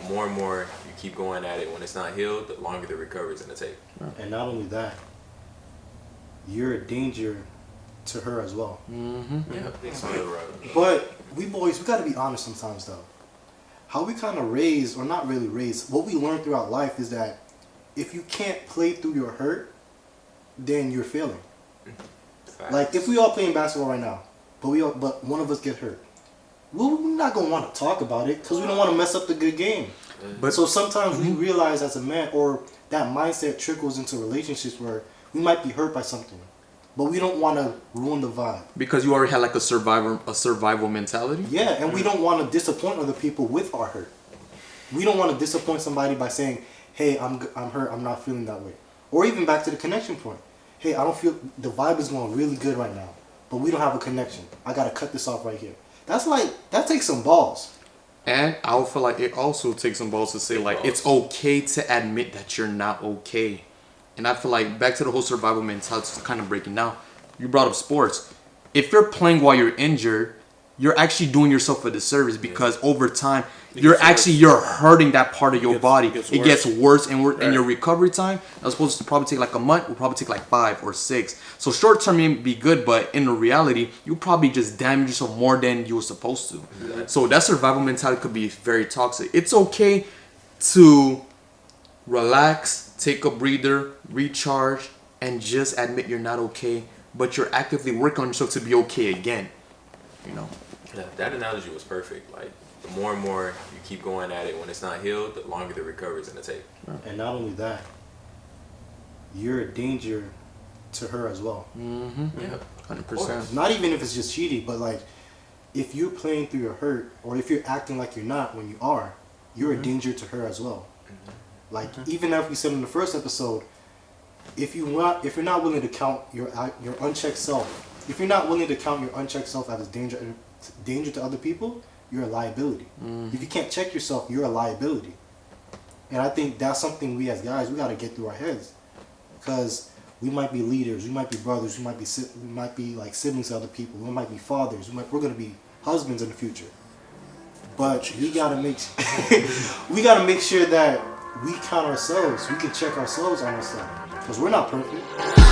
more and more you keep going at it, when it's not healed, the longer the recovery is going to take. And not only that, you're a danger to her as well. Yeah, it's on the road. But we boys, we got to be honest sometimes though. How we kind of raise, or not really raise, what we learn throughout life is that if you can't play through your hurt, then you're failing. Facts. Like if we all playing basketball right now, but one of us get hurt, we're not gonna want to talk about it because we don't want to mess up the good game. But so sometimes we realize as a man, or that mindset trickles into relationships where we might be hurt by something, but we don't want to ruin the vibe. Because you already had like a survival mentality. Yeah, and we don't want to disappoint other people with our hurt. We don't want to disappoint somebody by saying, "Hey, I'm hurt. I'm not feeling that way." Or even back to the connection point. Hey, I don't feel the vibe is going really good right now, but we don't have a connection. I gotta cut this off right here. That takes some balls. And I would feel like it also takes some balls to say like it's okay to admit that you're not okay. And I feel like back to the whole survival mentality, kind of breaking down. You brought up sports. If you're playing while you're injured, you're actually doing yourself a disservice because over time you're hurting that part of your body. It gets worse and in your recovery time, that's supposed to probably take like a month, will probably take like 5 or 6. So short term may be good, but in the reality, you probably just damage yourself more than you were supposed to. Yeah. So that survival mentality could be very toxic. It's okay to relax, take a breather, recharge, and just admit you're not okay, but you're actively working on yourself to be okay again. You know? Yeah, that analogy was perfect. Like, the more and more you keep going at it, when it's not healed, the longer the recovery is going to take. And not only that, you're a danger to her as well. Yeah, 100%. Not even if it's just cheating, but like, if you're playing through your hurt, or if you're acting like you're not when you are, you're a danger to her as well. Like, even as we said in the first episode, if you're not willing to count your unchecked self, if you're not willing to count your unchecked self as a danger to other people, you're a liability. If you can't check yourself, you're a liability. And I think that's something we as guys, we got to get through our heads, because we might be leaders, we might be brothers, we might be like siblings to other people, we might be fathers, we're going to be husbands in the future. But we got to make sure that we count ourselves, we can check ourselves on ourselves, because we're not perfect.